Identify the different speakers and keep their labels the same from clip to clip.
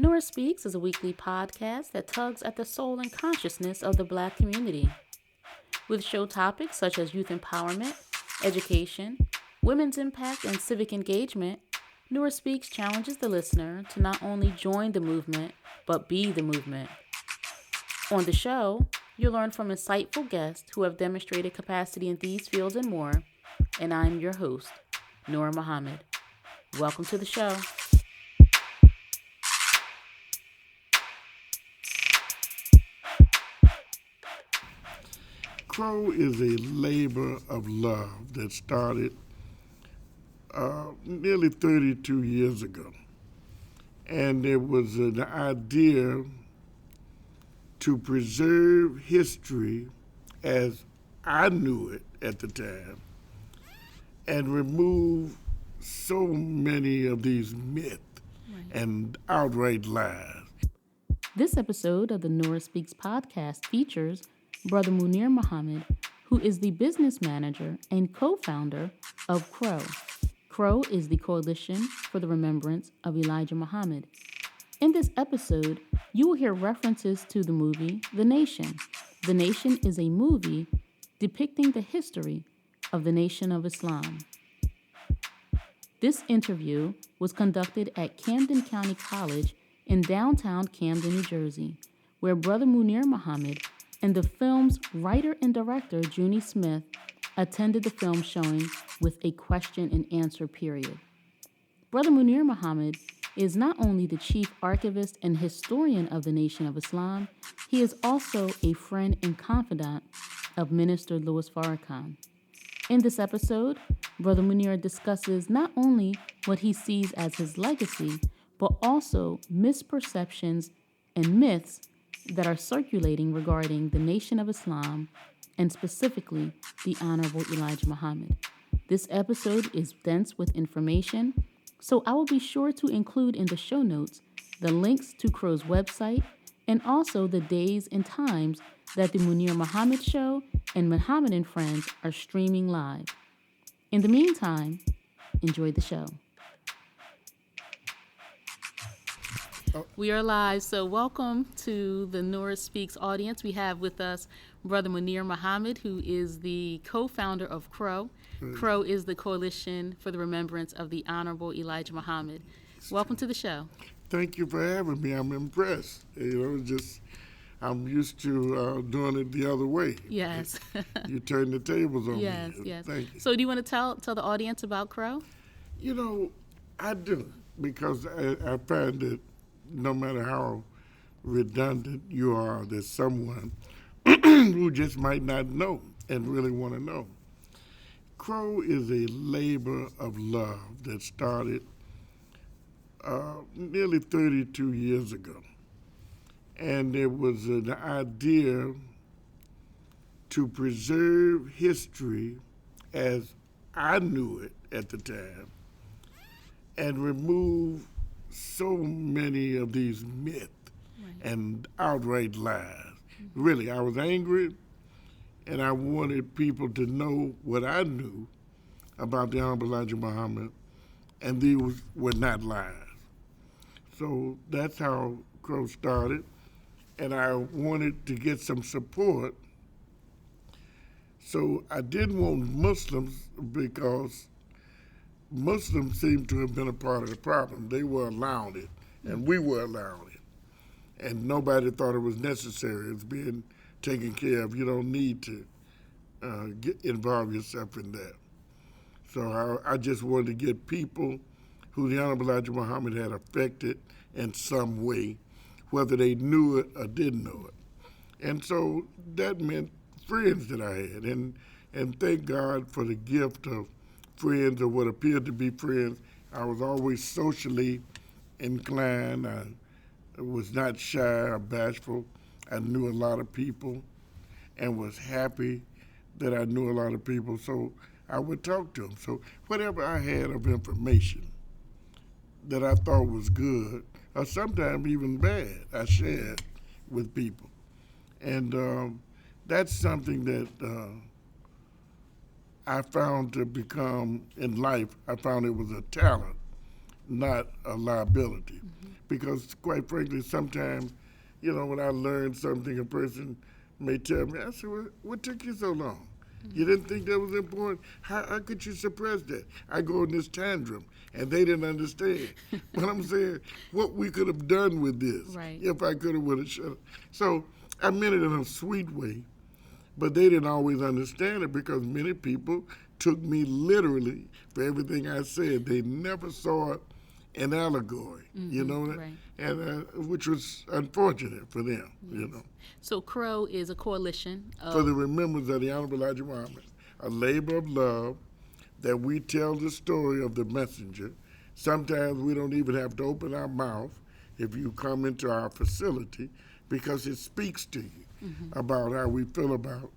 Speaker 1: Nora Speaks is a weekly podcast that tugs at the soul and consciousness of the Black community. With show topics such as youth empowerment, education, women's impact, and civic engagement, Nora Speaks challenges the listener to not only join the movement, but be the movement. On the show, you'll learn from insightful guests who have demonstrated capacity in these fields and more, and I'm your host, Munir Muhammad. Welcome to the show.
Speaker 2: Crow is a labor of love that started nearly 32 years ago. And there was an idea to preserve history as I knew it at the time and remove so many of these myths and outright lies.
Speaker 1: This episode of the Nora Speaks podcast features Brother Munir Muhammad, who is the business manager and co-founder of Crow. Crow is the Coalition for the Remembrance of Elijah Muhammad. In this episode, you will hear references to the movie The Nation. The Nation is a movie depicting the history of the Nation of Islam. This interview was conducted at Camden County College in downtown Camden, New Jersey, where Brother Munir Muhammad and the film's writer and director, Junie Smith, attended the film showing with a question and answer period. Brother Munir Muhammad is not only the chief archivist and historian of the Nation of Islam, he is also a friend and confidant of Minister Louis Farrakhan. In this episode, Brother Munir discusses not only what he sees as his legacy, but also misperceptions and myths that are circulating regarding the Nation of Islam and specifically the Honorable Elijah Muhammad. This episode is dense with information, so I will be sure to include in the show notes the links to Crow's website and also the days and times that the Munir Muhammad Show and Muhammad and Friends are streaming live. In the meantime, enjoy the show. We are live, so welcome to the Nora Speaks audience. We have with us Brother Munir Muhammad, who is the co-founder of Crow. Crow is the Coalition for the Remembrance of the Honorable Elijah Muhammad. Welcome to the show.
Speaker 2: Thank you for having me. I'm impressed. I'm used to doing it the other way.
Speaker 1: Yes.
Speaker 2: You turn the tables on me.
Speaker 1: Yes.
Speaker 2: Thank you.
Speaker 1: So do you want to tell the audience about Crow?
Speaker 2: I do, because I find that no matter how redundant you are, there's someone who just might not know and really want to know. Crow is a labor of love that started nearly 32 years ago. And there was an idea to preserve history as I knew it at the time and remove so many of these myths and outright lies. Really, I was angry, and I wanted people to know what I knew about the Honorable Elijah Muhammad, and these were not lies. So that's how Crow started, and I wanted to get some support. So I didn't want Muslims because Muslims seem to have been a part of the problem. They were allowing it, and we were allowing it. And nobody thought it was necessary. It's being taken care of. You don't need to involve yourself in that. So I just wanted to get people who the Honorable Elijah Muhammad had affected in some way, whether they knew it or didn't know it. And so that meant friends that I had. And thank God for the gift of friends, or what appeared to be friends. I was always socially inclined. I was not shy or bashful. I knew a lot of people and was happy that I knew a lot of people, so I would talk to them. So whatever I had of information that I thought was good, or sometimes even bad, I shared with people. And that's something that I found to become, in life, I found it was a talent not a liability. Because quite frankly, sometimes, when I learn something, a person may tell me, I said, what took you so long? You didn't think that was important? How could you suppress that? I go in this tantrum, and they didn't understand. But I'm saying, what we could have done with this,
Speaker 1: Right.
Speaker 2: if I could have, would have, should have. So I meant it in a sweet way, but they didn't always understand it because many people took me literally for everything I said. They never saw it an allegory,
Speaker 1: right.
Speaker 2: and which was unfortunate for them,
Speaker 1: So CROW is a coalition
Speaker 2: For
Speaker 1: of
Speaker 2: the remembrance of the Honorable Elijah Muhammad, a labor of love that we tell the story of the messenger. Sometimes we don't even have to open our mouth if you come into our facility because it speaks to you about how we feel about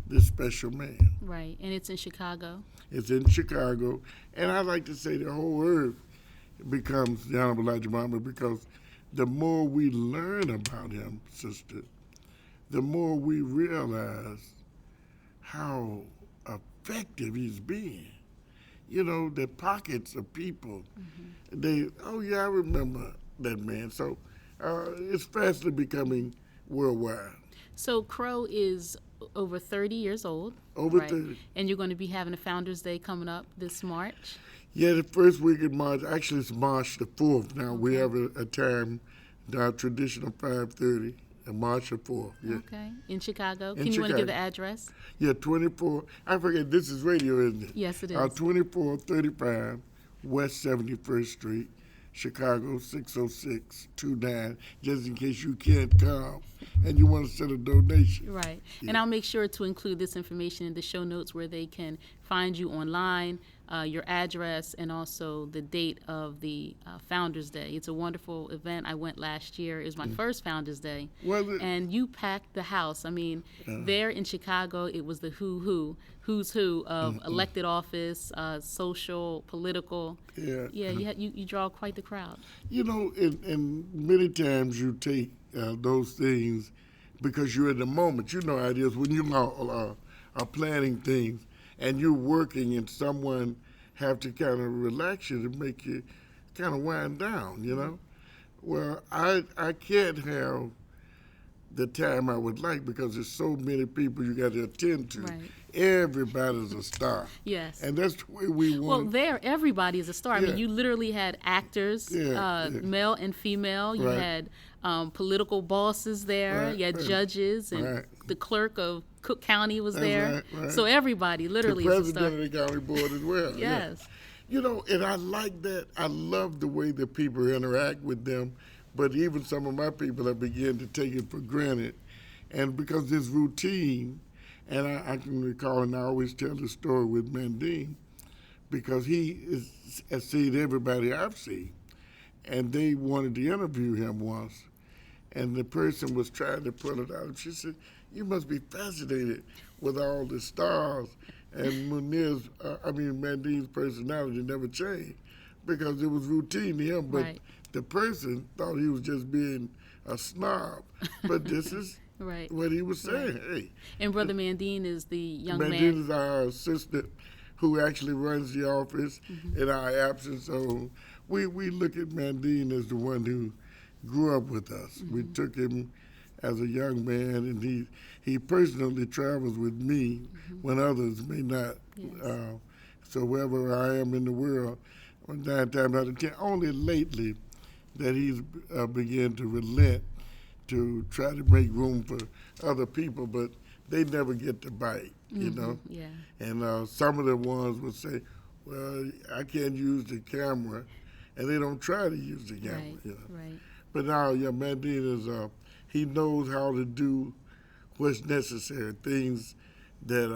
Speaker 2: this special man.
Speaker 1: right, and it's in Chicago.
Speaker 2: It's in Chicago, and I like to say the whole earth becomes the Honorable Elijah Muhammad because the more we learn about him, sister, the more we realize how effective he's been. The pockets of people, I remember that man. So it's fastly becoming worldwide.
Speaker 1: So CROW is over 30 years old.
Speaker 2: Over
Speaker 1: right?
Speaker 2: 30.
Speaker 1: And you're going to be having a Founders Day coming up this March.
Speaker 2: Yeah, the first week in March. Actually, it's March the 4th now. We have a time, our traditional 5:30, and March the 4th. Yeah.
Speaker 1: Okay. In Chicago.
Speaker 2: In
Speaker 1: Can you want to give the
Speaker 2: Chicago.
Speaker 1: address?
Speaker 2: Yeah, 24. I forget, this is radio, isn't it?
Speaker 1: Yes, it is.
Speaker 2: 2435 West 71st Street, Chicago 60629, just in case you can't come and you want to send a donation.
Speaker 1: Right.
Speaker 2: Yeah.
Speaker 1: And I'll make sure to include this information in the show notes where they can find you online, your address, and also the date of the Founders Day. It's a wonderful event. I went last year. It was my first Founders Day.
Speaker 2: Was it?
Speaker 1: And you packed the house. I mean, there in Chicago, it was the who's who of elected office, social, political.
Speaker 2: Yeah.
Speaker 1: Yeah, you draw quite the crowd.
Speaker 2: And many times you take those things because you're in the moment. You know how it is when you are planning things and you're working and someone have to kind of relax you to make you kind of wind down, Well, I can't have the time I would like because there's so many people you got to attend to.
Speaker 1: Right.
Speaker 2: Everybody's a star.
Speaker 1: Yes.
Speaker 2: And that's the way we want.
Speaker 1: Well, everybody is a star. I
Speaker 2: Yeah.
Speaker 1: mean, you literally had actors, male and female. You
Speaker 2: Right.
Speaker 1: had political bosses there.
Speaker 2: Right,
Speaker 1: You had
Speaker 2: right.
Speaker 1: judges, and
Speaker 2: Right.
Speaker 1: the clerk of Cook County was
Speaker 2: That's
Speaker 1: there.
Speaker 2: right.
Speaker 1: So everybody literally
Speaker 2: the
Speaker 1: is a star.
Speaker 2: president of the county board as well.
Speaker 1: Yes.
Speaker 2: Yeah. And I like that. I love the way that people interact with them. But even some of my people have begun to take it for granted. And because it's routine, and I can recall, and I always tell the story with Mandine, because he has seen everybody I've seen. And they wanted to interview him once. And the person was trying to pull it out. She said, "You must be fascinated with all the stars." And Mandine's personality never changed because it was routine to him. But
Speaker 1: Right.
Speaker 2: the person thought he was just being a snob. But this is
Speaker 1: Right.
Speaker 2: what he was saying.
Speaker 1: Right.
Speaker 2: Hey,
Speaker 1: And Brother Mandine is the young
Speaker 2: Mandine
Speaker 1: man.
Speaker 2: is our assistant who actually runs the office in our absence. So we look at Mandine as the one who grew up with us. We took him as a young man, and he personally travels with me when others may not.
Speaker 1: Yes.
Speaker 2: So wherever I am in the world, 9 times out of 10, only lately that he's began to relent to try to make room for other people, but they never get the bite,
Speaker 1: Yeah.
Speaker 2: And some of the ones would say, "Well, I can't use the camera," and they don't try to use the camera.
Speaker 1: Right. Right.
Speaker 2: But now, Mandine is he knows how to do what's necessary, things that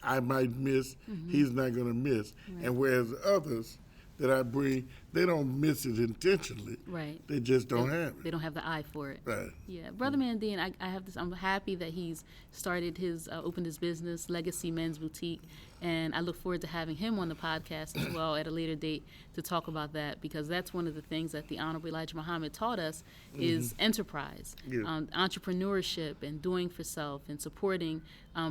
Speaker 2: I might miss, he's not going to miss.
Speaker 1: Right.
Speaker 2: And whereas others that I bring, they don't miss it intentionally.
Speaker 1: Right.
Speaker 2: They just don't have
Speaker 1: They
Speaker 2: it.
Speaker 1: don't have the eye for it.
Speaker 2: Right.
Speaker 1: Yeah, Brother Mandine, I have this. I'm happy that he's started opened his business, Legacy Men's Boutique, and I look forward to having him on the podcast as well at a later date to talk about that, because that's one of the things that the Honorable Elijah Muhammad taught us is enterprise,
Speaker 2: Yeah.
Speaker 1: entrepreneurship, and doing for self, and supporting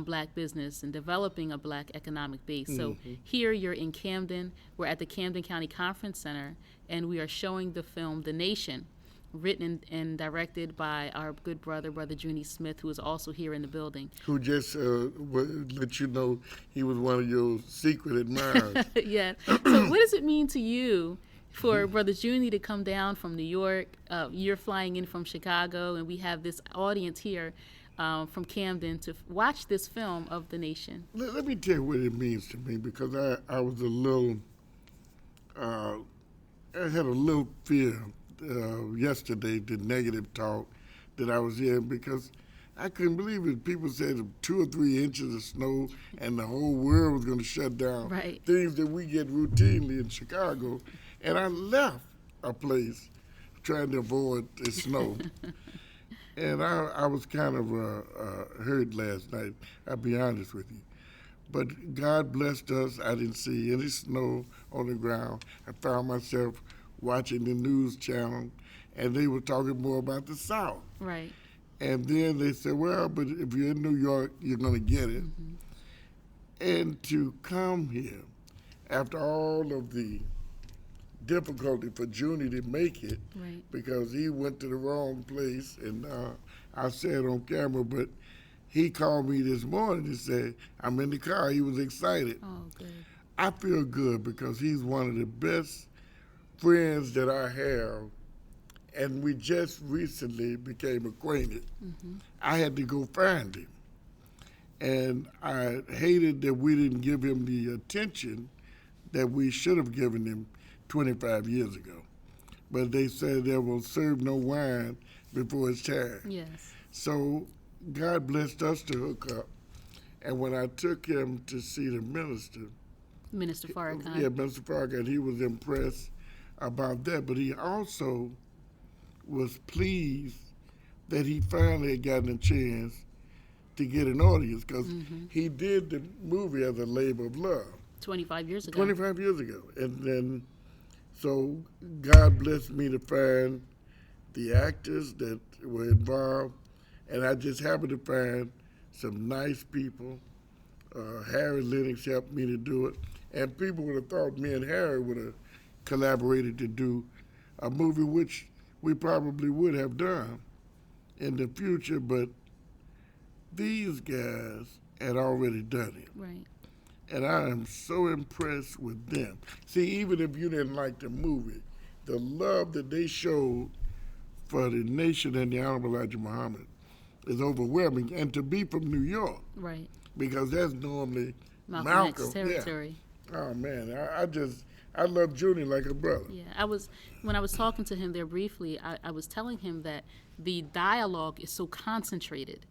Speaker 1: black business and developing a black economic base. So here you're in Camden. We're at the Camden County Conference Center here, and we are showing the film The Nation, written and directed by our good brother Junie Smith, who is also here in the building.
Speaker 2: Who just let you know he was one of your secret admirers.
Speaker 1: Yeah. So what does it mean to you for Brother Junie to come down from New York? You're flying in from Chicago, and we have this audience here from Camden to watch this film of The Nation.
Speaker 2: Let me tell you what it means to me, because I was a little, I had a little fear yesterday, the negative talk that I was in, because I couldn't believe it. People said 2 or 3 inches of snow and the whole world was going to shut down.
Speaker 1: Right.
Speaker 2: Things that we get routinely in Chicago. And I left a place trying to avoid the snow. And I was kind of hurt last night, I'll be honest with you. But God blessed us. I didn't see any snow on the ground. I found myself watching the news channel, and they were talking more about the South.
Speaker 1: Right.
Speaker 2: And then they said, well, but if you're in New York, you're going to get it. Mm-hmm. And to come here, after all of the difficulty for Junie to make it,
Speaker 1: right,
Speaker 2: because he went to the wrong place, and I said on camera, but he called me this morning and said, I'm in the car. He was excited.
Speaker 1: Oh, good.
Speaker 2: I feel good because he's one of the best friends that I have, and we just recently became acquainted. Mm-hmm. I had to go find him, and I hated that we didn't give him the attention that we should have given him 25 years ago. But they said they will serve no wine before it's time.
Speaker 1: Yes.
Speaker 2: So God blessed us to hook up, and when I took him to see the minister,
Speaker 1: Minister Farrakhan.
Speaker 2: Yeah, Minister Farrakhan, he was impressed about that, but he also was pleased that he finally had gotten a chance to get an audience, because he did the movie as a labor of love.
Speaker 1: 25 years ago.
Speaker 2: 25 years ago. And then, so God blessed me to find the actors that were involved, and I just happened to find some nice people. Harry Lennox helped me to do it, and people would have thought me and Harry would have collaborated to do a movie, which we probably would have done in the future, but these guys had already done it.
Speaker 1: Right.
Speaker 2: And I am so impressed with them. See, even if you didn't like the movie, the love that they showed for the nation and the Honorable Elijah Muhammad is overwhelming. And to be from New York,
Speaker 1: right,
Speaker 2: because that's normally
Speaker 1: Malcolm X territory.
Speaker 2: Yeah. Oh man, I love Junie like a brother.
Speaker 1: Yeah, when I was talking to him there briefly, I was telling him that the dialogue is so concentrated.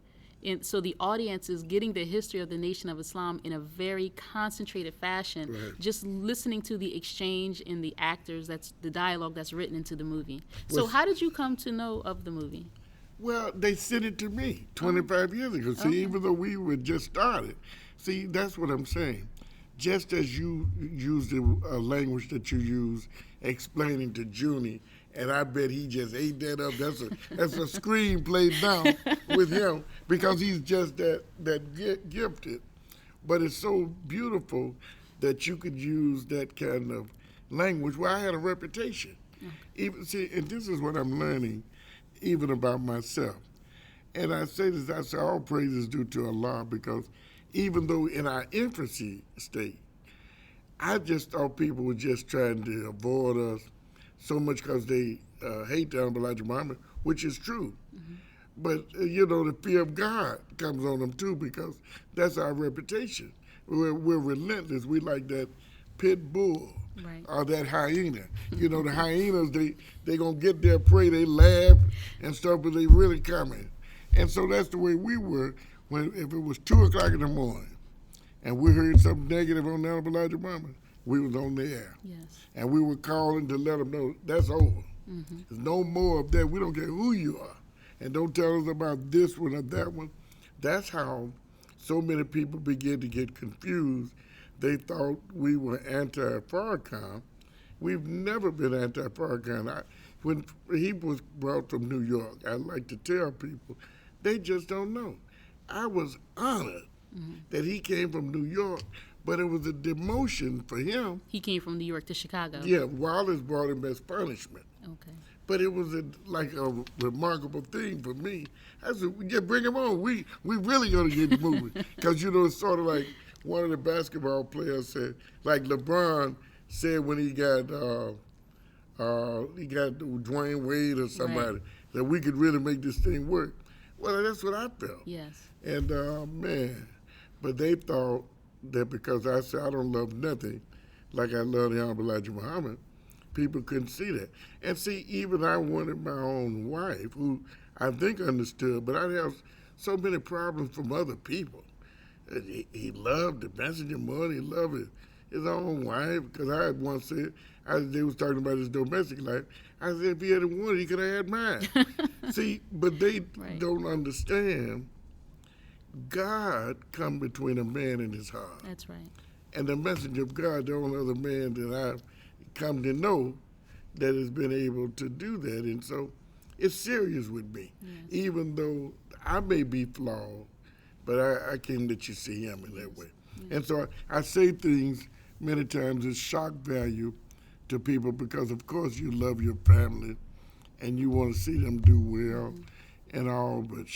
Speaker 1: And so the audience is getting the history of the Nation of Islam in a very concentrated fashion, right, just listening to the exchange in the actors, that's the dialogue that's written into the movie. So how did you come to know of the movie?
Speaker 2: Well, they sent it to me 25 years ago. See, even though we were just started. See, that's what I'm saying. Just as you use the language that you use explaining to Junie, and I bet he just ate that up. That's a screenplay now with him, because he's just that gifted. But it's so beautiful that you could use that kind of language. Well, I had a reputation. Even see, and this is what I'm learning, even about myself. And I say this, I say all praise is due to Allah, because even though in our infancy state, I just thought people were just trying to avoid us so much because they hate the Honorable Elijah Muhammad, which is true. Mm-hmm. But, the fear of God comes on them too, because that's our reputation. We're relentless. We like that pit bull, right, or that hyena. The hyenas, they going to get their prey, they laugh and stuff, but they really coming. And so that's the way we were if it was 2 o'clock in the morning and we heard something negative on the Honorable Elijah Muhammad, we was on the air.
Speaker 1: Yes.
Speaker 2: And we were calling to let them know that's over. Mm-hmm. There's no more of that. We don't care who you are. And don't tell us about this one or that one. That's how so many people began to get confused. They thought we were anti-Farrakhan. We've never been anti-Farrakhan. When he was brought from New York, I like to tell people, they just don't know. I was honored that he came from New York, but it was a demotion for him.
Speaker 1: He came from New York to Chicago.
Speaker 2: Yeah, Wallace brought him as punishment.
Speaker 1: Okay.
Speaker 2: But it was like a remarkable thing for me. I said, yeah, bring him on. We really going to get moving. Because, it's sort of like one of the basketball players said, like LeBron said when he got Dwayne Wade or somebody, that we could really make this thing work. Well, that's what I felt.
Speaker 1: Yes.
Speaker 2: And, man, but they thought that because I said I don't love nothing like I love the Honorable Elijah Muhammad, people couldn't see that. And see, even I wanted my own wife, who I think understood, but I have so many problems from other people. He loved the messenger more than he loved his own wife, because I had once said, they was talking about his domestic life. I said, if he had wanted, he could have had mine. See, but they don't understand God come between a man and his heart.
Speaker 1: That's right.
Speaker 2: And the messenger of God, the only other man that I've come to know that has been able to do that. And so it's serious with me, even though I may be flawed, but I can't let you see him in that way. And so I say things many times as shock value to people because, of course, you love your family and you want to see them do well and all, but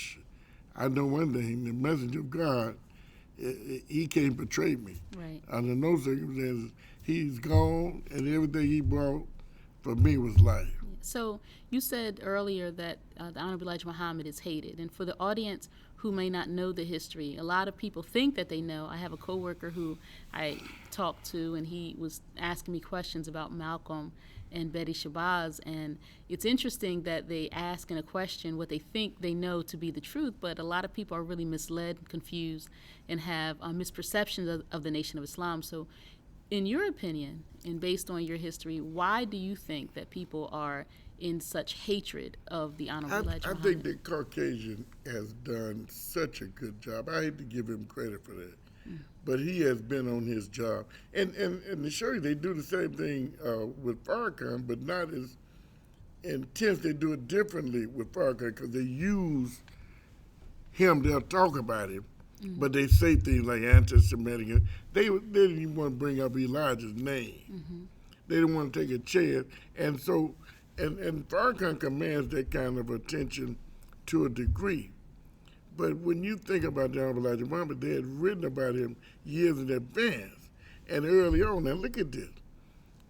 Speaker 2: I know one thing, the messenger of God, he can't betray me.
Speaker 1: Right.
Speaker 2: Under no circumstances, he's gone, and everything he brought for me was life.
Speaker 1: So you said earlier that the Honorable Elijah Muhammad is hated. And for the audience who may not know the history, a lot of people think that they know. I have a coworker who I talked to, and he was asking me questions about Malcolm and Betty Shabazz. And it's interesting that they ask in a question what they think they know to be the truth, but a lot of people are really misled, confused, and have misperceptions of the Nation of Islam. So in your opinion, and based on your history, why do you think that people are in such hatred of the Honorable Elijah Muhammad?
Speaker 2: I think that Caucasian has done such a good job. I hate to give him credit for that, but he has been on his job. And to show you, they do the same thing with Farrakhan, but not as intense. They do it differently with Farrakhan because they use him. They'll talk about him, but they say things like anti-Semitic. They didn't even want to bring up Elijah's name. They didn't want to take a chance. And so, and Farrakhan commands that kind of attention to a degree. But when you think about the Honorable Elijah Muhammad, they had written about him years in advance. And early on, now look at this.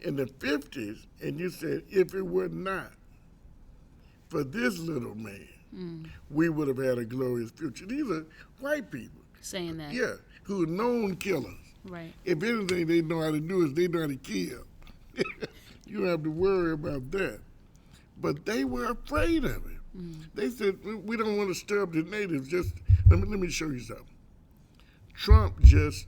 Speaker 2: In the 50s, and you said, if it were not for this little man, we would have had a glorious future. These are white people.
Speaker 1: Saying that.
Speaker 2: Yeah, who are known killers.
Speaker 1: Right.
Speaker 2: If anything they know how to do is they know how to kill. You don't have to worry about that. But they were afraid of it. They said, we don't want to stir up the natives. Just let me show you something. Trump just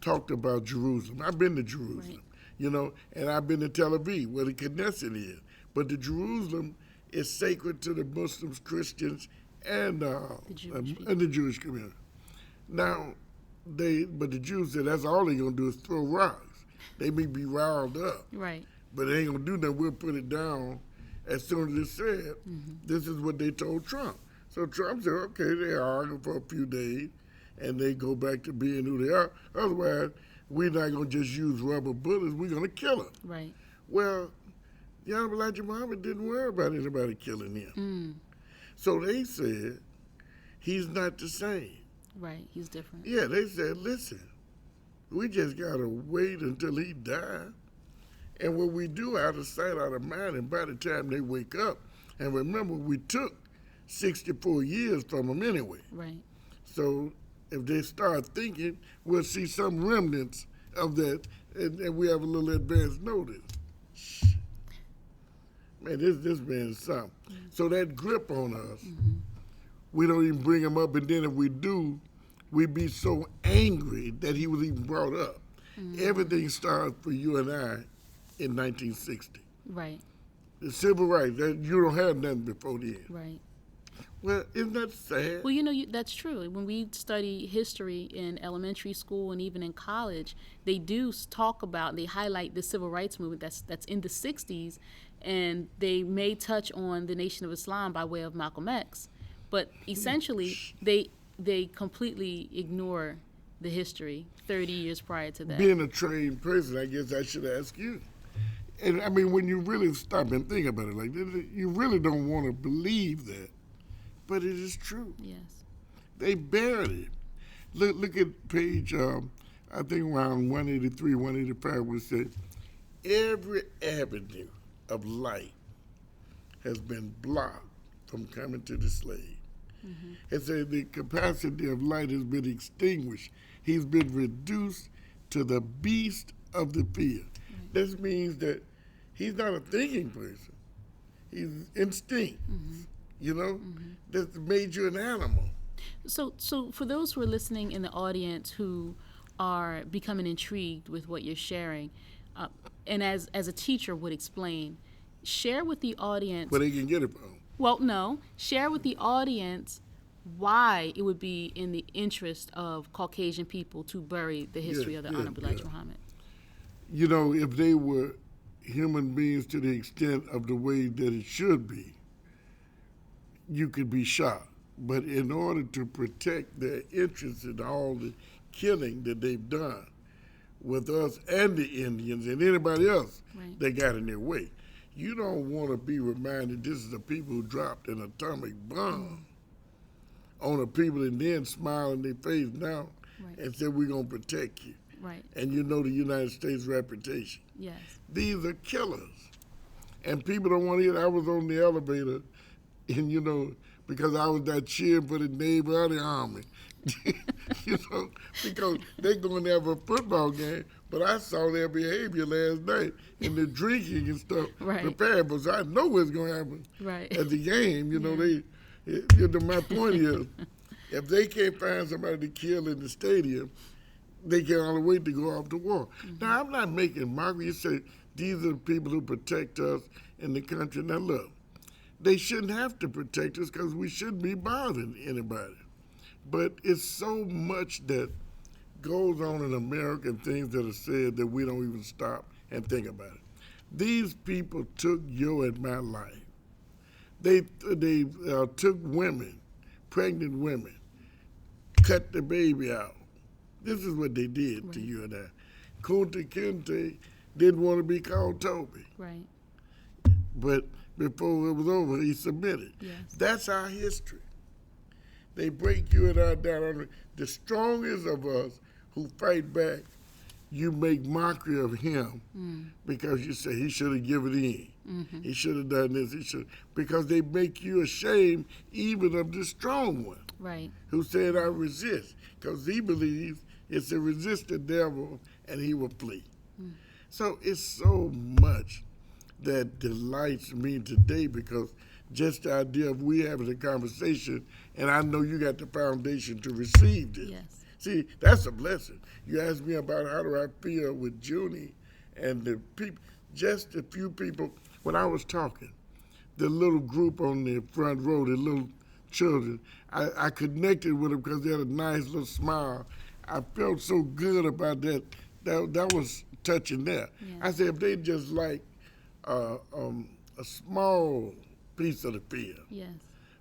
Speaker 2: talked about Jerusalem. I've been to Jerusalem, and I've been to Tel Aviv, where the Knesset is. But the Jerusalem is sacred to the Muslims, Christians, and the Jewish community. Now, but the Jews said that's all they're going to do is throw rocks. They may be riled up.
Speaker 1: Right.
Speaker 2: But they ain't going to do nothing. We'll put it down as soon as it's said. This is what they told Trump. So Trump said, okay, they argue for a few days, and they go back to being who they are. Otherwise, we're not going to just use rubber bullets. We're going to kill them. Right. Well, the Honorable Elijah Muhammad didn't worry about anybody killing him. So they said, he's not the same.
Speaker 1: Right, he's different.
Speaker 2: Yeah, they said, listen, we just got to wait until he dies. And what we do out of sight, out of mind, and by the time they wake up, and remember, we took 64 years from them anyway. Right. So if they start thinking, we'll see some remnants of that, and we have a little advance notice. Man, this man is something. So that grip on us, we don't even bring him up, and then if we do, we be so angry that he was even brought up. Everything started for you and I in 1960. Right. The civil rights, you don't have nothing before then. Right. Well, isn't that sad?
Speaker 1: Well, that's true. When we study history in elementary school and even in college, they do talk about, they highlight the civil rights movement that's in the 60s, and they may touch on the Nation of Islam by way of Malcolm X. But essentially, they completely ignore the history 30 years prior to that?
Speaker 2: Being a trained person, I guess I should ask you. And I mean, when you really stop and think about it like this, you really don't want to believe that, but it is true.
Speaker 1: Yes.
Speaker 2: They buried it. Look at page, I think around 183, 185, we say, every avenue of light has been blocked from coming to the slave. It says the capacity of light has been extinguished. He's been reduced to the beast of the field. This means that he's not a thinking person. He's instinct, you know? That's made you an animal.
Speaker 1: So for those who are listening in the audience who are becoming intrigued with what you're sharing, and as a teacher would explain, share with the audience.
Speaker 2: Where they can get it from.
Speaker 1: Well, no, share with the audience why it would be in the interest of Caucasian people to bury the history of the Honorable Elijah Muhammad.
Speaker 2: You know, if they were human beings to the extent of the way that it should be, you could be shot. But in order to protect their interests in all the killing that they've done with us and the Indians and anybody else that got in their way, you don't want to be reminded this is the people who dropped an atomic bomb on the people and then smile in their face now and say, we're going to protect you.
Speaker 1: Right.
Speaker 2: And you know the United States reputation.
Speaker 1: Yes.
Speaker 2: These are killers. And people don't want to hear. I was on the elevator, and you know, because I was that cheering for the Navy or the Army, you know, because they're going to have a football game, but I saw their behavior last night in the drinking and stuff. Prepared, but so I know what's going to happen at the game. You know, my point is, if they can't find somebody to kill in the stadium, they can't only wait to go off to war. Now, I'm not making mockery. You say these are the people who protect us in the country. Now, look, they shouldn't have to protect us because we shouldn't be bothering anybody. But it's so much that goes on in America and things that are said that we don't even stop and think about it. These people took your and my life. They took women, pregnant women, cut the baby out. This is what they did to you and I. Kunta Kinte didn't want to be called Toby.
Speaker 1: Right.
Speaker 2: But before it was over, he submitted.
Speaker 1: Yes.
Speaker 2: That's our history. They break you and I down. The strongest of us who fight back, you make mockery of him because you say he should have given in. He should have done this. He should, because they make you ashamed even of the strong one.
Speaker 1: Right.
Speaker 2: Who said, I resist, because he believes it's a resist the devil and he will flee. So it's so much that delights me today because just the idea of we having a conversation, and I know you got the foundation to receive this.
Speaker 1: Yes.
Speaker 2: See, that's a blessing. You asked me about how do I feel with Junie and the people, just a few people. When I was talking, the little group on the front row, the little children, I connected with them because they had a nice little smile. I felt so good about that. That was touching there.
Speaker 1: Yeah.
Speaker 2: I said, if they just like a small piece of the field.
Speaker 1: Yes.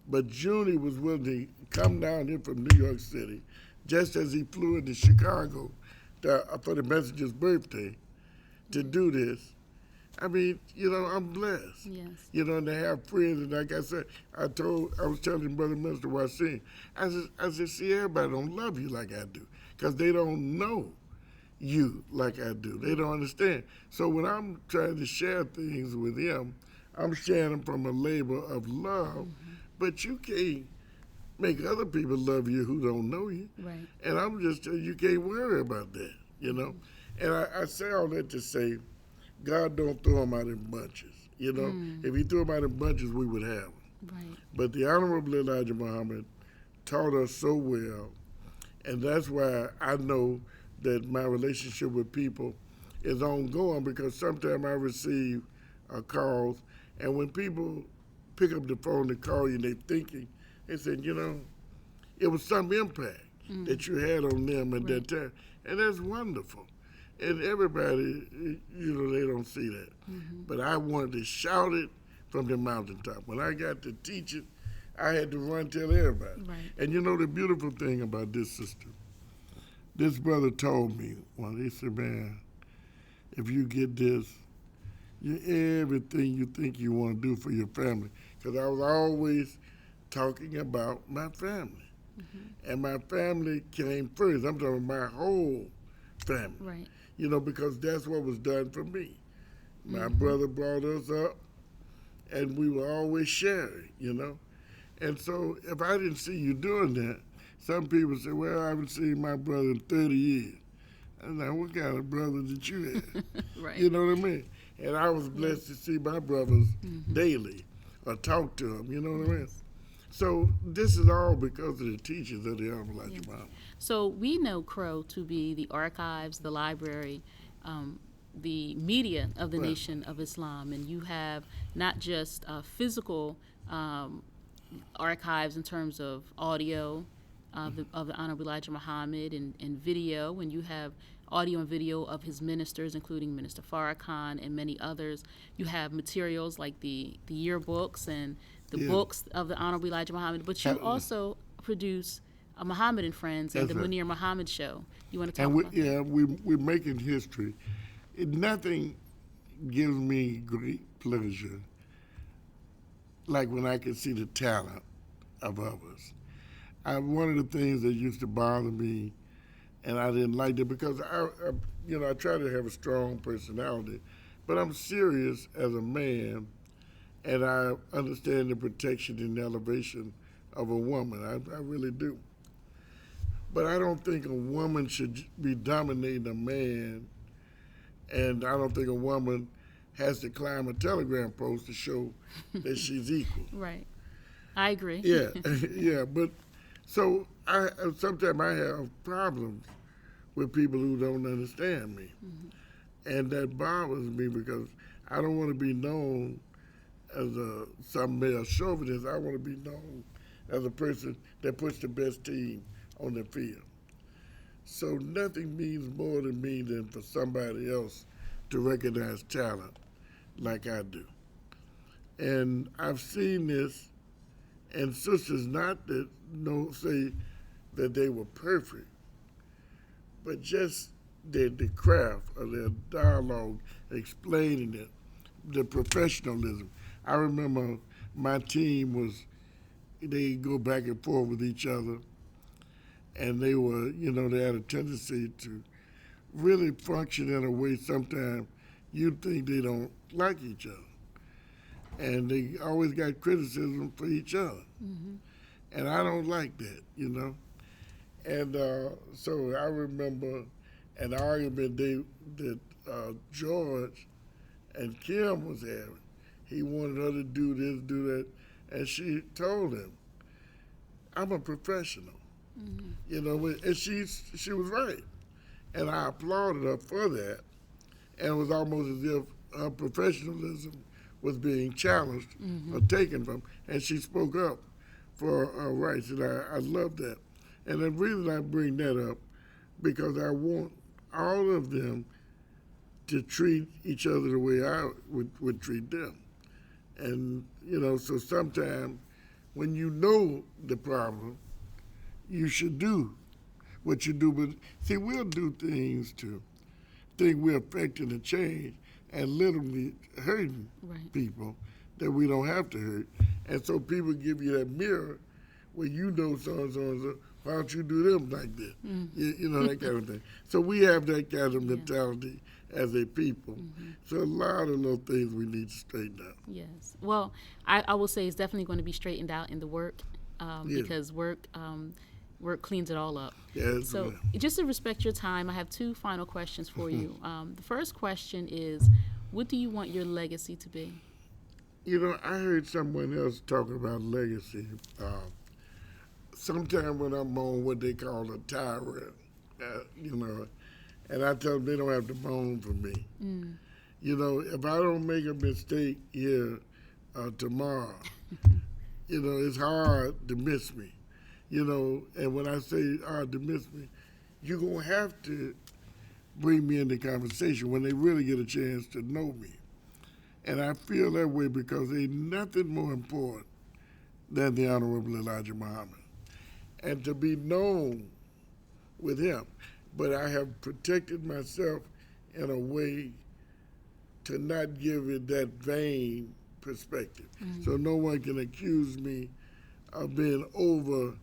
Speaker 2: But Junie was willing to come down here from New York City, just as he flew into Chicago for the messenger's birthday to do this. I mean, you know, I'm blessed.
Speaker 1: Yes.
Speaker 2: You know, and to have friends, and like I said, I was telling Brother Minister Wasim, I said, see, everybody don't love you like I do, because they don't know you like I do. They don't understand. So when I'm trying to share things with him, I'm sharing them from a labor of love, but you can't make other people love you who don't know you.
Speaker 1: Right.
Speaker 2: And I'm just telling you, you can't worry about that, you know. And I say all that to say, God don't throw them out in bunches, you know. If he threw them out in bunches, we would have them.
Speaker 1: Right.
Speaker 2: But the Honorable Elijah Muhammad taught us so well, and that's why I know that my relationship with people is ongoing, because sometimes I receive calls, and when people pick up the phone to call you and they're thinking, they said, you know, it was some impact that you had on them at that time, and that's wonderful. And everybody, you know, they don't see that. But I wanted to shout it from the mountaintop. When I got to teach it, I had to run tell everybody.
Speaker 1: Right.
Speaker 2: And you know the beautiful thing about this, sister, This brother told me one. He said, "Man, if you get this, you everything you think you want to do for your family." Because I was always talking about my family, and my family came first. I'm talking about my whole family.
Speaker 1: Right.
Speaker 2: Because that's what was done for me. My brother brought us up, and we were always sharing. And so if I didn't see you doing that, some people say, "Well, I haven't seen my brother in 30 years." I'm like, "What kind of brother did you have?"
Speaker 1: Right.
Speaker 2: You know what I mean? And I was blessed to see my brothers daily or talk to them. You know what I mean? So this is all because of the teachers of the Honorable Elijah Muhammad.
Speaker 1: So we know Crow to be the archives, the library, the media of the
Speaker 2: Right.
Speaker 1: Nation of Islam, and you have not just physical archives in terms of audio of the Honorable Elijah Muhammad and video, and you have audio and video of his ministers, including Minister Farrakhan and many others. You have materials like the yearbooks and the
Speaker 2: Yeah.
Speaker 1: books of the Honorable Elijah Muhammad, but you also produce Muhammad and Friends and
Speaker 2: That's
Speaker 1: the
Speaker 2: right.
Speaker 1: Munir Muhammad Show. You want to talk
Speaker 2: And
Speaker 1: about that?
Speaker 2: we're making history. Nothing gives me great pleasure like when I can see the talent of others. One of the things that used to bother me, and I didn't like it because I try to have a strong personality, but I'm serious as a man, and I understand the protection and elevation of a woman. I really do. But I don't think a woman should be dominating a man, and I don't think a woman has to climb a telegram post to show that she's equal.
Speaker 1: Right. I agree.
Speaker 2: Yeah, yeah. But so sometimes I have problems with people who don't understand me, and that bothers me because I don't want to be known as some male chauvinist. I want to be known as a person that puts the best team on the field. So nothing means more to me than for somebody else to recognize talent like I do. And I've seen this, and sisters not that say that they were perfect, but just the craft of their dialogue, explaining it, the professionalism. I remember my team they go back and forth with each other, and they had a tendency to really function in a way sometimes you think they don't like each other. And they always got criticism for each other. And I don't like that. And so I remember an argument that George and Kim was having. He wanted her to do this, do that, and she told him, "I'm a professional." And she was right. And I applauded her for that. And it was almost as if her professionalism was being challenged or taken from, and she spoke up for her rights, and I love that. And the reason I bring that up, because I want all of them to treat each other the way I would treat them. And, so sometimes when you know the problem, you should do what you do. But see, we'll do things to think we're affecting the change and literally hurting people that we don't have to hurt. And so people give you that mirror where so and so, why don't you do them like this? That kind of thing. So we have that kind of mentality as a people. So a lot of little things we need to straighten out.
Speaker 1: Yes. Well, I will say it's definitely going to be straightened out in the work because work cleans it all up.
Speaker 2: Yes.
Speaker 1: So just to respect your time, I have two final questions for you. The first question is, what do you want your legacy to be?
Speaker 2: I heard someone else talking about legacy. Sometime when I'm on what they call a tyrant, and I tell them they don't have to moan for me. If I don't make a mistake here tomorrow, it's hard to miss me. And when I say hard to miss me, you're going to have to bring me into conversation when they really get a chance to know me. And I feel that way because ain't nothing more important than the Honorable Elijah Muhammad. And to be known with him. but I have protected myself in a way to not give it that vain perspective. So no one can accuse me of being over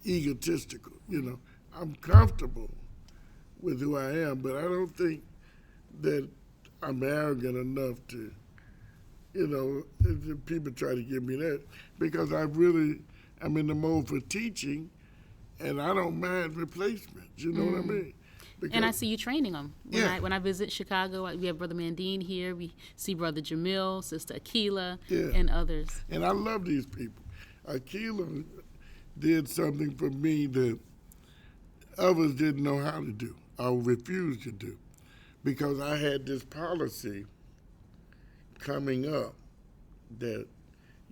Speaker 2: egotistical. I'm comfortable with who I am, but I don't think that I'm arrogant enough to, people try to give me that, because I'm in the mode for teaching, and I don't mind replacements. You know what I mean?
Speaker 1: And I see you training them.
Speaker 2: Yeah.
Speaker 1: When I visit Chicago, we have Brother Mandine here. We see Brother Jamil, Sister Akila,
Speaker 2: Yeah.
Speaker 1: and others.
Speaker 2: And I love these people. Akila did something for me that others didn't know how to do or refused to do, because I had this policy coming up that,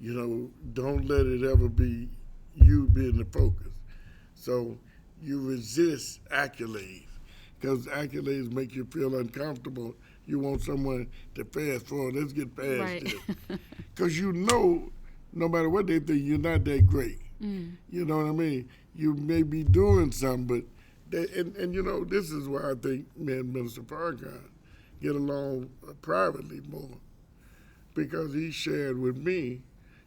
Speaker 2: don't let it ever be you being the focus. So you resist accolades, because accolades make you feel uncomfortable. You want someone to fast forward. Let's get past
Speaker 1: Right.
Speaker 2: this. Because no matter what they think, you're not that great. You know what I mean? You may be doing something, but this is why I think me and Minister Farrakhan get along privately more, because he shared with me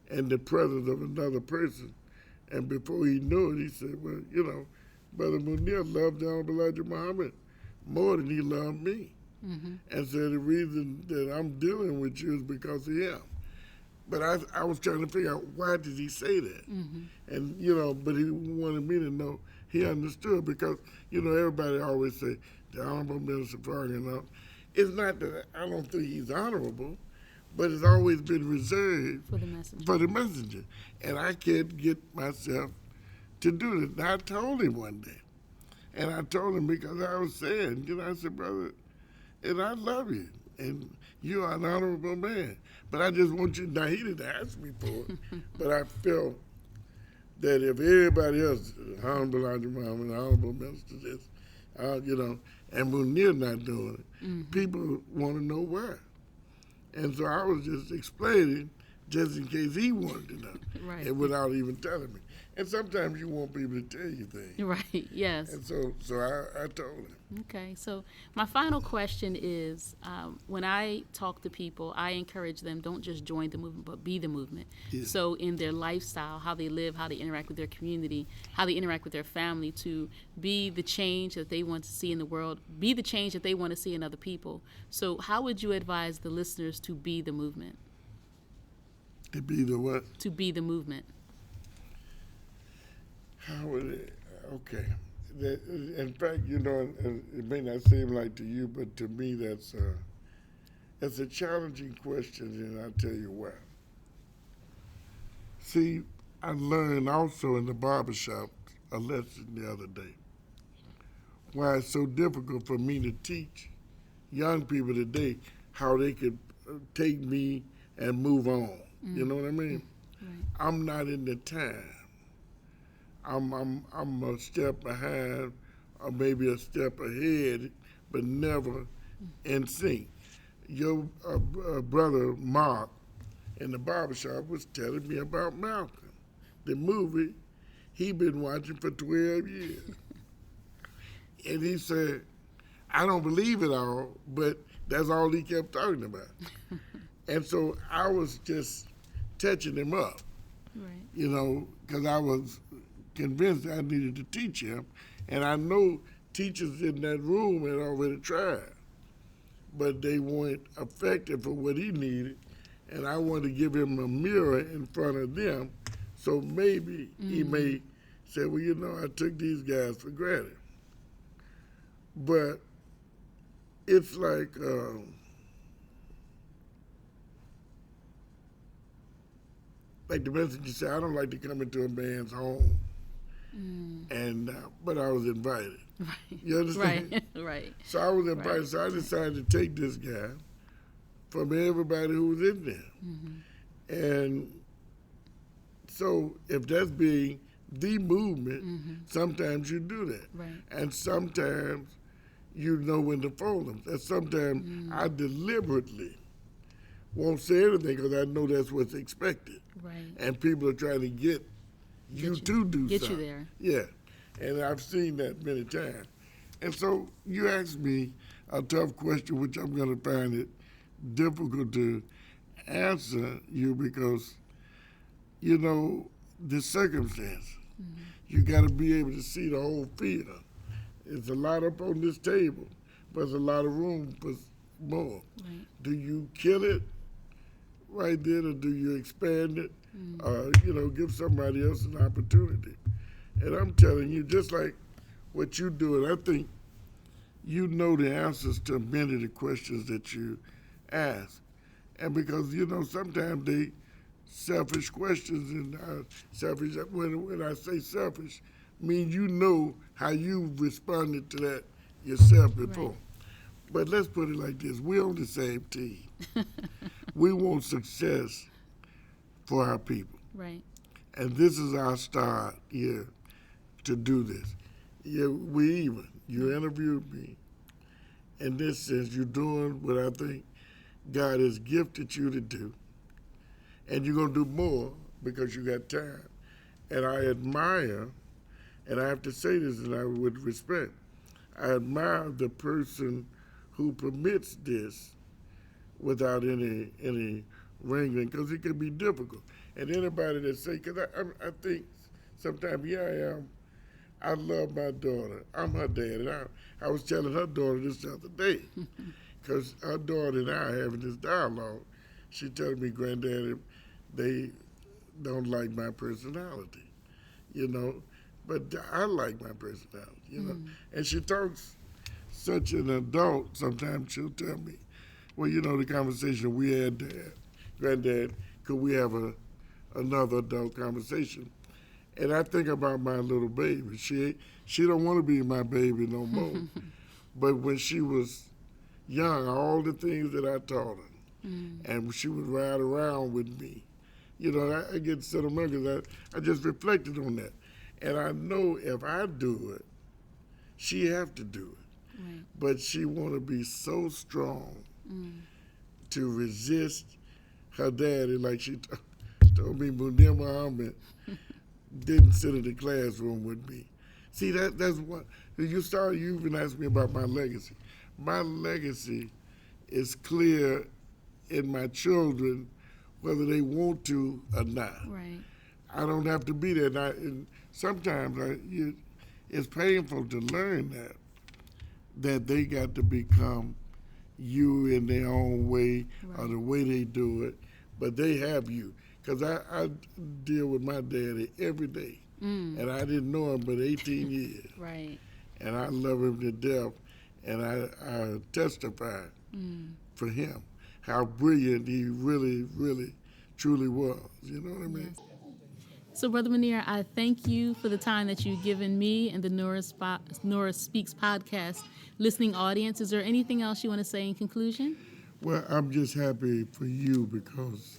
Speaker 2: in the presence of another person, and before he knew it, he said, well, Brother Munir loved the Honorable Elijah Muhammad more than he loved me. And so the reason that I'm dealing with you is because of him. But I was trying to figure out, why did he say that? And, but he wanted me to know he understood, because, everybody always say, the Honorable Minister Farrakhan. It's not that I don't think he's honorable, but it's always been reserved
Speaker 1: For the messenger.
Speaker 2: messenger. And I can't get myself to do this. And I told him one day, and I told him because I was saying, I said, brother, and I love you, and you are an honorable man, but I just want you, now he didn't ask me for it, but I felt that if everybody else, Honorable Elijah Muhammad, Honorable Minister this, and Munir not doing it, people want to know why. And so I was just explaining, just in case he wanted to know,
Speaker 1: Right.
Speaker 2: and without even telling me. And sometimes you want people to tell you things.
Speaker 1: Right, yes.
Speaker 2: And so I told him.
Speaker 1: Okay, so my final question is, when I talk to people, I encourage them, don't just join the movement, but be the movement.
Speaker 2: Yeah.
Speaker 1: So in their lifestyle, how they live, how they interact with their community, how they interact with their family, to be the change that they want to see in the world, be the change that they want to see in other people. So how would you advise the listeners to be the movement?
Speaker 2: To be the what?
Speaker 1: To be the movement.
Speaker 2: How would it? Okay. In fact, it may not seem like to you, but to me, that's a challenging question, and I'll tell you why. See, I learned also in the barbershop a lesson the other day. Why it's so difficult for me to teach young people today how they could take me and move on. You know what I mean?
Speaker 1: Right.
Speaker 2: I'm not in the time. I'm a step behind, or maybe a step ahead, but never in sync. Your brother Mark in the barbershop was telling me about Malcolm, the movie he'd been watching for 12 years. And he said, I don't believe it all, but that's all he kept talking about. And so I was just touching him up,
Speaker 1: Right.
Speaker 2: because I was convinced I needed to teach him. And I know teachers in that room had already tried, but they weren't effective for what he needed. And I wanted to give him a mirror in front of them, so maybe he may say, well, I took these guys for granted. But it's like the messenger said, I don't like to come into a man's home. And but I was invited.
Speaker 1: Right.
Speaker 2: You understand?
Speaker 1: Right. Right.
Speaker 2: So I was invited.
Speaker 1: Right.
Speaker 2: So I decided to take this guy from everybody who was in there. And so if that's being the movement, sometimes you do that.
Speaker 1: Right.
Speaker 2: And sometimes you know when to fold them. And sometimes I deliberately won't say anything because I know that's what's expected.
Speaker 1: Right.
Speaker 2: And people are trying to get you to do
Speaker 1: Get
Speaker 2: something.
Speaker 1: you there.
Speaker 2: Yeah. And I've seen that many times. And so you asked me a tough question, which I'm going to find it difficult to answer you because, the circumstance. You got to be able to see the whole field. There's a lot up on this table, but there's a lot of room for more.
Speaker 1: Right.
Speaker 2: Do you kill it right then, or do you expand it? Give somebody else an opportunity. And I'm telling you, just like what you do, and I think you know the answers to many of the questions that you ask. And because, sometimes they selfish questions, and selfish, when I say selfish, mean you know how you responded to that yourself before.
Speaker 1: Right.
Speaker 2: But let's put it like this. We're on the same team. We want success for our people.
Speaker 1: Right.
Speaker 2: And this is our start here to do this. You interviewed me. In this sense, you're doing what I think God has gifted you to do. And you're going to do more because you got time. And I admire, and I have to say this and I with respect, I admire the person who permits this without any wrangling, because it can be difficult. And anybody that say, because I think sometimes, I am. I love my daughter. I'm her dad. And I was telling her daughter this the other day, because her daughter and I are having this dialogue. She told me, Granddaddy, they don't like my personality, but I like my personality, And she talks such an adult. Sometimes she'll tell me, well, the conversation we had, Dad, Granddad, could we have another adult conversation? And I think about my little baby. She don't want to be my baby no more. But when she was young, all the things that I taught her, and she would ride around with me, I get sentimental because I just reflected on that. And I know if I do it, she have to do it.
Speaker 1: Right.
Speaker 2: But she want to be so strong to resist her daddy, like she told me Munir Muhammad didn't sit in the classroom with me. See, that's what, you even asked me about my legacy. My legacy is clear in my children, whether they want to or not.
Speaker 1: Right.
Speaker 2: I don't have to be there. And sometimes it's painful to learn that they got to become you in their own way, or the way they do it, but they have you. Because I deal with my daddy every day, and I didn't know him but 18 years.
Speaker 1: Right.
Speaker 2: And I love him to death, and I testify for him how brilliant he really, really, truly was. You know what I mean?
Speaker 1: Yes. So, Brother Munir, I thank you for the time that you've given me and the Nora Speaks podcast listening audience. Is there anything else you want to say in conclusion?
Speaker 2: Well, I'm just happy for you, because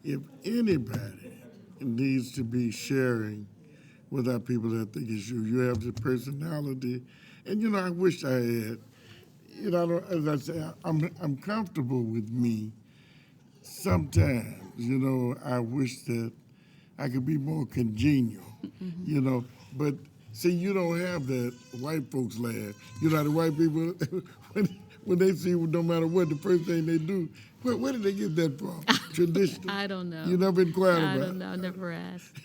Speaker 2: if anybody needs to be sharing with our people, that think it's you. You have the personality, and I wish I had. As I say, I'm comfortable with me. Sometimes, I wish that I could be more congenial. But see, you don't have that white folks laugh. The white people when they see, no matter what, the first thing they do. Where did they get that from? Traditional?
Speaker 1: I don't know.
Speaker 2: You never inquired about it?
Speaker 1: I don't know. Never asked.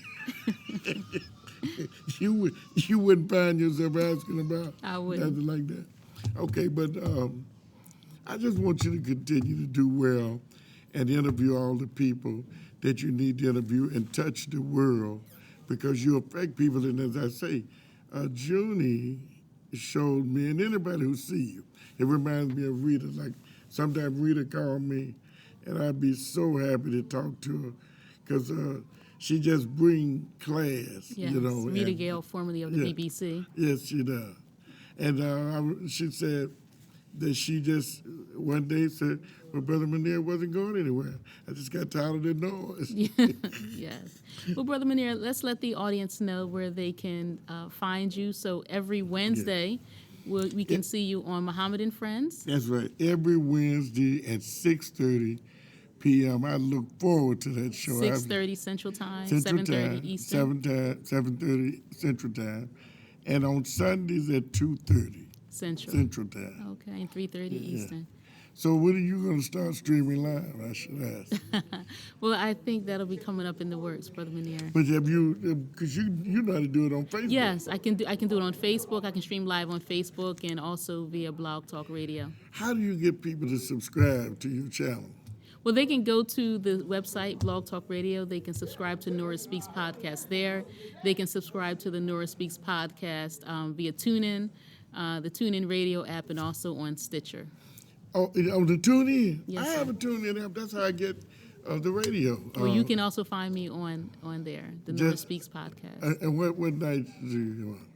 Speaker 2: You wouldn't find yourself asking about
Speaker 1: I wouldn't.
Speaker 2: nothing like that. Okay, but I just want you to continue to do well and interview all the people that you need to interview and touch the world, because you affect people. And as I say, Junie showed me, and anybody who see you, it reminds me of Rita. Like, sometimes Rita called me, and I'd be so happy to talk to her, because she just bring class,
Speaker 1: Yes. Rita Gale, formerly of the BBC.
Speaker 2: Yes, she does. And she said that she just one day said, well, Brother Munir wasn't going anywhere. I just got tired of the noise.
Speaker 1: Yes. Well, Brother Munir, let's let the audience know where they can find you. So every Wednesday, we can see you on Muhammad and Friends.
Speaker 2: That's right. Every Wednesday at 6:30 p.m. I look forward to that show.
Speaker 1: 6:30 Central Time, 7:30 Eastern.
Speaker 2: 7:30 Central Time. And on Sundays at 2:30.
Speaker 1: Central.
Speaker 2: Central Time.
Speaker 1: Okay, and 3:30 Eastern.
Speaker 2: So when are you going to start streaming live, I should ask?
Speaker 1: Well, I think that'll be coming up in the works, Brother Munir.
Speaker 2: But have you, because you know how to do it on Facebook.
Speaker 1: Yes, I can do it on Facebook. I can stream live on Facebook and also via Blog Talk Radio.
Speaker 2: How do you get people to subscribe to your channel?
Speaker 1: Well, they can go to the website, Blog Talk Radio. They can subscribe to Nora Speaks Podcast there. They can subscribe to the Nora Speaks Podcast via TuneIn, the TuneIn Radio app, and also on Stitcher.
Speaker 2: Oh, on the TuneIn?
Speaker 1: Yes,
Speaker 2: I
Speaker 1: sir.
Speaker 2: have a TuneIn app. That's how I get the radio.
Speaker 1: Well, you can also find me on there, the Nora Speaks Podcast.
Speaker 2: And what nights do you want?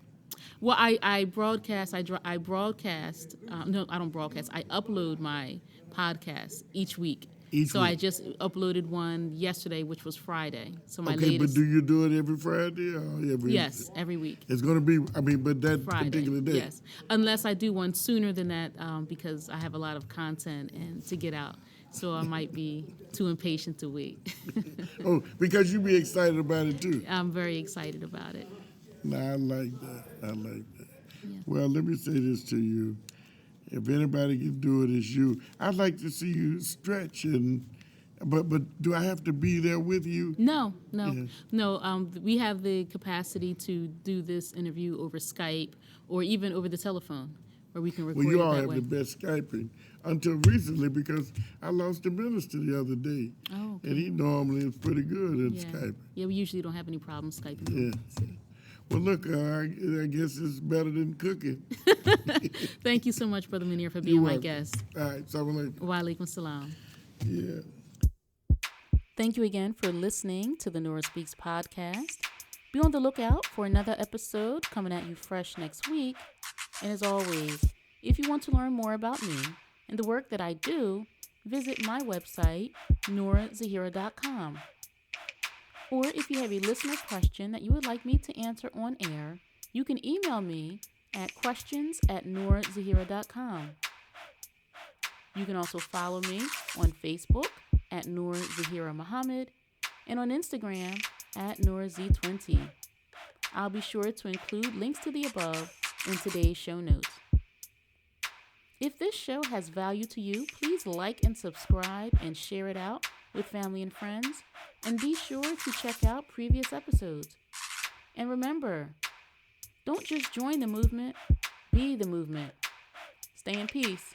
Speaker 1: Well, I broadcast. I broadcast. No, I don't broadcast. I upload my podcast each week. So I just uploaded one yesterday, which was Friday. So my
Speaker 2: Okay,
Speaker 1: latest.
Speaker 2: but do you do it every Friday or every?
Speaker 1: Yes, every week.
Speaker 2: It's going to be. I mean, but that
Speaker 1: Friday,
Speaker 2: particular day.
Speaker 1: yes. Unless I do one sooner than that, because I have a lot of content and to get out. So I might be too impatient to wait.
Speaker 2: Oh, because you be excited about it too.
Speaker 1: I'm very excited about it.
Speaker 2: No, I like that. I like that.
Speaker 1: Yeah.
Speaker 2: Well, let me say this to you. If anybody can do it, it's you. I'd like to see you stretch, but do I have to be there with you?
Speaker 1: No.
Speaker 2: Yeah.
Speaker 1: We have the capacity to do this interview over Skype or even over the telephone, where we can record
Speaker 2: Well, you
Speaker 1: it
Speaker 2: all
Speaker 1: that
Speaker 2: have
Speaker 1: way.
Speaker 2: the best Skyping until recently because I lost a minister the other day.
Speaker 1: Oh, okay.
Speaker 2: And he normally is pretty good at
Speaker 1: Yeah.
Speaker 2: Skyping.
Speaker 1: Yeah, we usually don't have any problems Skyping.
Speaker 2: Yeah. Well, look, I guess it's better than cooking.
Speaker 1: Thank you so much, Brother Munir, for being
Speaker 2: You're
Speaker 1: my
Speaker 2: welcome.
Speaker 1: guest.
Speaker 2: All right, Assalamu alaikum.
Speaker 1: Wa alaikum salam.
Speaker 2: Yeah.
Speaker 1: Thank you again for listening to the Nora Speaks podcast. Be on the lookout for another episode coming at you fresh next week. And as always, if you want to learn more about me and the work that I do, visit my website, norazahira.com. Or if you have a listener question that you would like me to answer on air, you can email me at questions@norazahira.com. You can also follow me on Facebook at Nur Zahira Muhammad and on Instagram at NoraZ20. I'll be sure to include links to the above in today's show notes. If this show has value to you, please like and subscribe and share it out with family and friends. And be sure to check out previous episodes. And remember, don't just join the movement, be the movement. Stay in peace.